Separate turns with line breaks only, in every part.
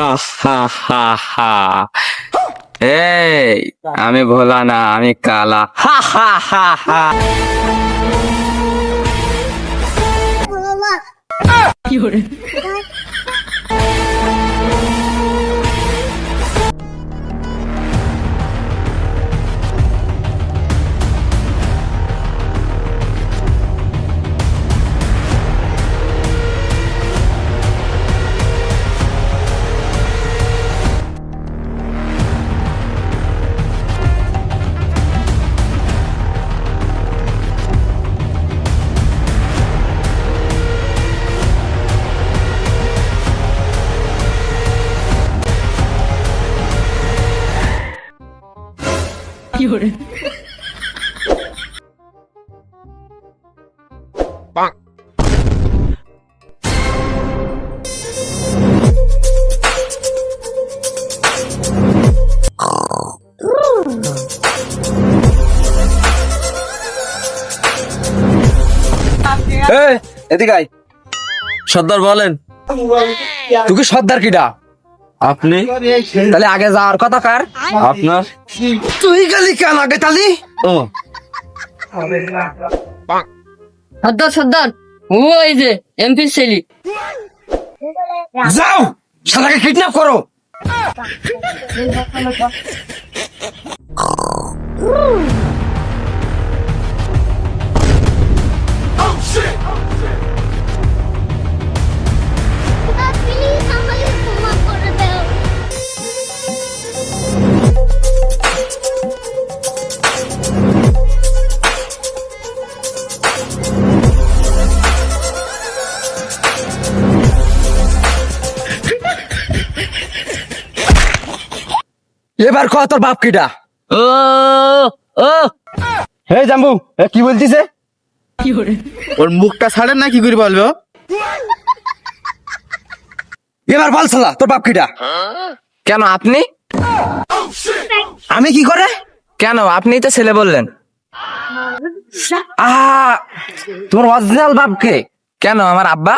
হা হা হা হা। এই আমি ভোলা না, আমি কালা। হা হা হা হা।
এই, এদিকে আয়। সর্দার বলেন। তুই কি সর্দার কিডা?
আপনি?
তাহলে আগে যাওয়ার কথা কার?
আপনার?
তুই গেলি কেন আগে তালি?
ও
সর্দার সর্দার, ওই যে এমপি ছেলে।
যাও, শালাকে কিডন্যাপ করো।
প্লিজ আমাকে ক্ষমা করে দাও।
এবার কত তোর বাপ কিডা?
ও ও
হে জাম্বু, কি বলতিছে?
ওর মুখটা ছাড়েন না, কি করে বলবো?
এবার বল শালা, তোর বাপ কিডা?
কেন আপনি?
আমি কি করে?
কেন আপনি তো ছেলে বললেন?
তোমার অরিজিনাল বাপ কে?
কেন আমার আব্বা?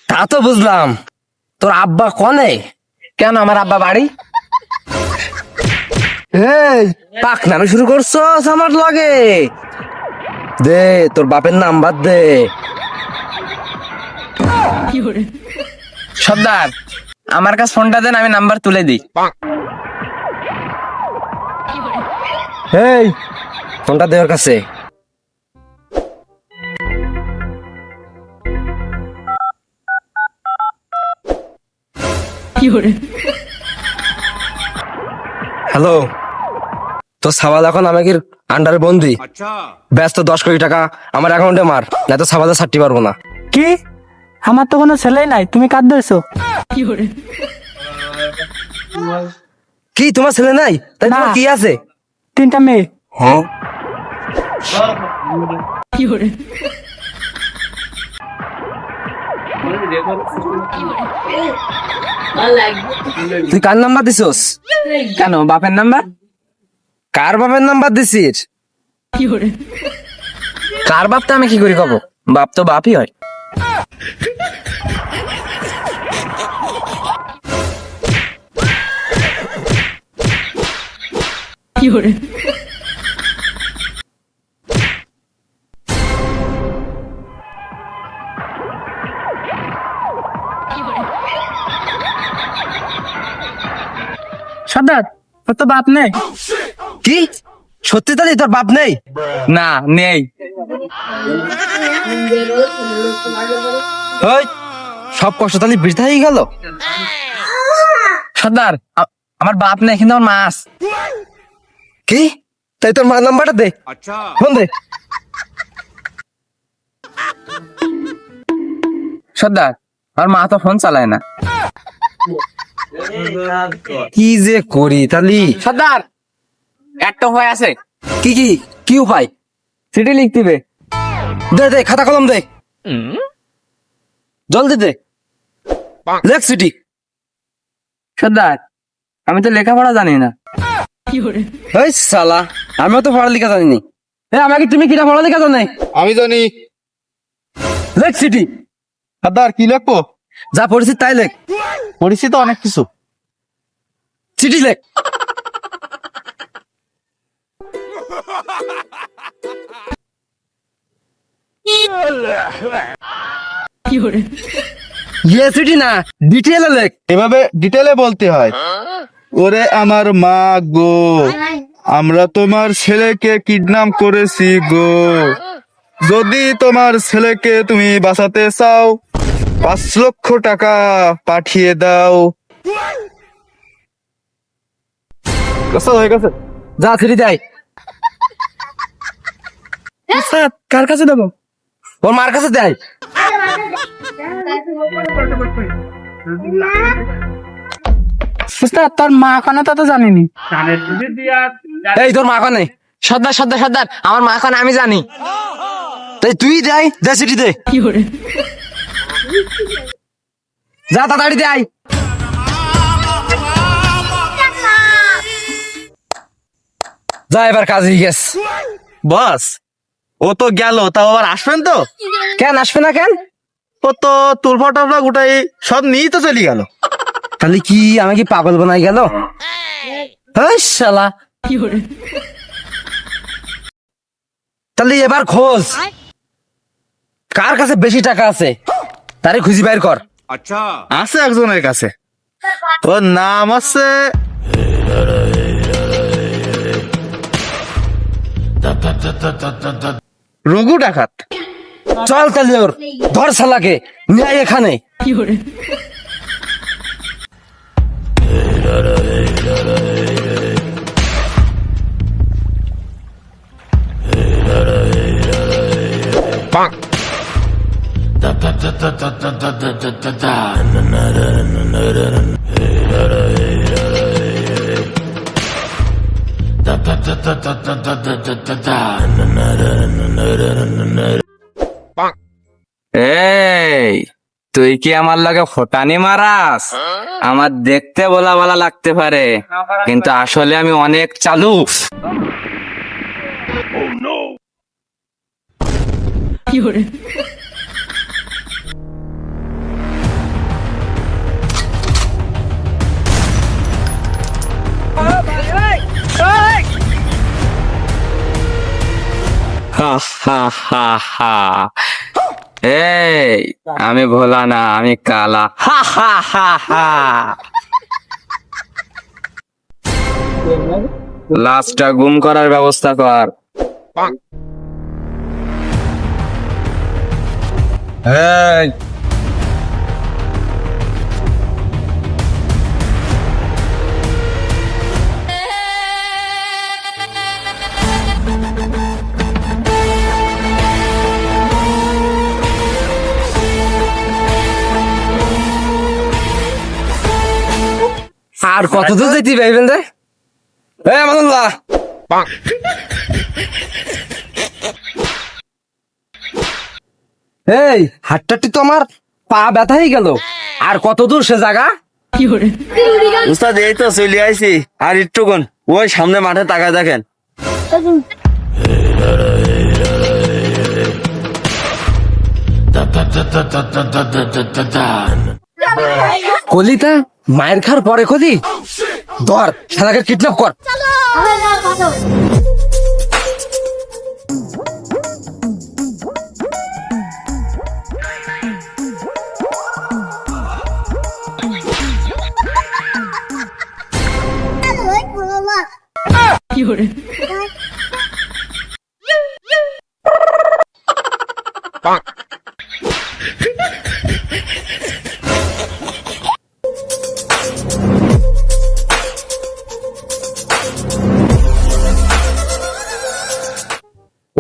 তা তো বুঝলাম, তোর আব্বা কনে?
কেন আমার আব্বা বাড়ি?
এই পাক নামে শুরু করছস আমার লগে। দে তোর বাপের নাম্বার দে।
সর্দার, আমার কাছে ফোনটা দেন, আমি নাম্বার তুলে দিই।
এই ফোনটা দে ওর কাছে। হ্যালো, তোর সাবাল এখন আমাকে আন্ডারে বন্দি। ব্যস্ত 10 কোটি টাকা আমার অ্যাকাউন্টে মার, না তো সাবালে ছাড়তে পারবো না।
কি? আমার তো কোনো ছেলেই নাই, তুমি কাঁদ ধরছো?
কি তোমার ছেলে নাই? তাই তোমার
না।
কি আছে?
3টা মেয়ে।
তুই কার নাম্বার দিছস?
কেন বাপের নাম্বার?
কার বাপের নাম্বার দিছিস?
কার বাপ তো আমি কি করি কব? বাপ তো বাপই হয়।
সর্দার, তোর তো বাপ নেই।
কি সত্যি তালি তোর বাপ নেই?
না, নেই।
ওই সব কষ্ট তালি বৃথা হয়ে গেল।
সর্দার, আমার বাপ নেই, কিন্তু আমার মা আছে।
কি? তাই তোর মার নাম্বারটা দে। ফোন দে।
সর্দার, আমার মা তো ফোন চালায় না।
কি যে করি তালি?
সর্দার, একটা উপায় আছে।
কি কি কি উপায়?
চিঠি লিখতে হবে।
দে দে, খাতা কলম দে, জলদি দে। লেখ সিটি।
সর্দার, আমি তো লেখাপড়া জানি না।
এই সালা, আমিও তো পড়ালেখা জানিনি। আমাকে তুমি কিটা পড়ালেখা জানো?
আমি জানি।
লেখ সিটি।
সর্দার কি লিখবো?
যা পড়েছি তাই লেখ।
পরিচিত অনেক কিছু।
চিঠি লেখ। ইয়ে চিঠি না, ডিটেলে লেখ।
এভাবে ডিটেলে বলতে হয়। ওরে আমার মা গো, আমরা তোমার ছেলেকে কিডন্যাপ করেছি গো। যদি তোমার ছেলেকে তুমি বাঁচাতে চাও 5 লক্ষ টাকা পাঠিয়ে দাও। হয়ে গেছে।
যা চিঠি দেয়।
উস্তাদ কার কাছে দেবো?
ওর মার কাছে দেয়।
উস্তাদ তার মা কানা তা তো জানিনি।
এই তোর মা কানে?
সর্দার সর্দার সর্দার, আমার মা এখন আমি জানি।
তাই তুই দেয়, দে চিঠি দে। যা তাড়াতাড়ি দেয়। যা এবার কাজ হয়ে গেছে।
বস, ও তো গেল, তাও আবার আসবেন তো?
কেন আসবে না কেন?
ও তো তুলফা টলফা গোটাই সব নিয়েই তো চলে গেল।
তাহলে কি আমি কি পাগল বানাই গেল? হেই শালা। তাহলে এবার খোঁজ কার কাছে বেশি টাকা আছে, তারে খুঁজি বাইর কর।
আছে একজনের কাছে, ওর নাম আছে রঘু ডাকাত।
চল তাহলে ওর ধর শালাকে, নিয়ে আয় এখানে।
এই তুই কি আমার লগে ফটানি মারাস? আমার দেখতে বলা বলা লাগতে পারে, কিন্তু আসলে আমি অনেক চালু। হা হা হা হা। এই আমি ভোলা না, আমি কালা। হা হা হা হা। লাশটা গুম করার ব্যবস্থা কর। এই
আর কত দূর যেতে পাইবেন রে? এই আমানুল্লাহ, এই হাটটাটি তো আমার পা ব্যথা হয়ে গেল। আর কত দূর সে জায়গা?
উস্তাদ এই তো চলে আইছি, আর একটুক্ষণ ওই সামনে মাঠে তাকায় দেখেন।
কলিতা মায়ের খার পরে কলি ধর শালাকে কিডন্যাপ কর।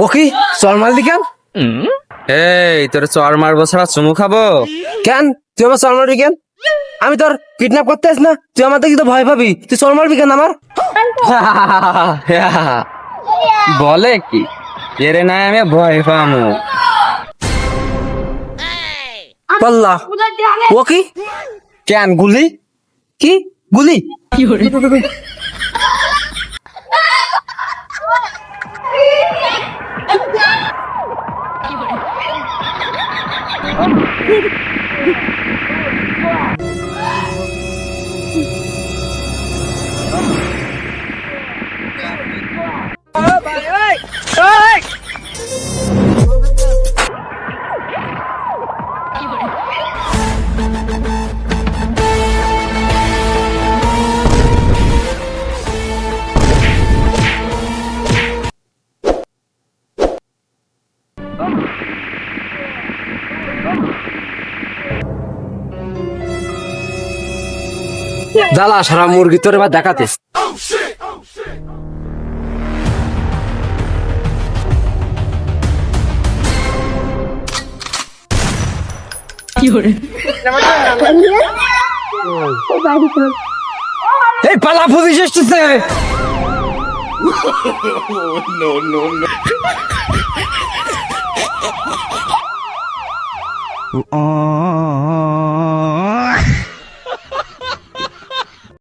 ও কি চল মারলি কেন?
এই তোর চর মারবো ছাড়া চুমু খাবো?
কেন তুই আমার চল মারবি কেন? আমি তোর কিডন্যাপ করতে আস না, তুই আমার দেখি তো ভয় পাবি, তুই চল মারবি কেন আমার?
বলে কি এরে না আমি ভয় পামু।
পাল্লা ও কি কেন গুলি কি গুলি? জ্বালা সারা মুরগি তোর এবার দেখাতে। এই পালা পুলিশ এসেছে।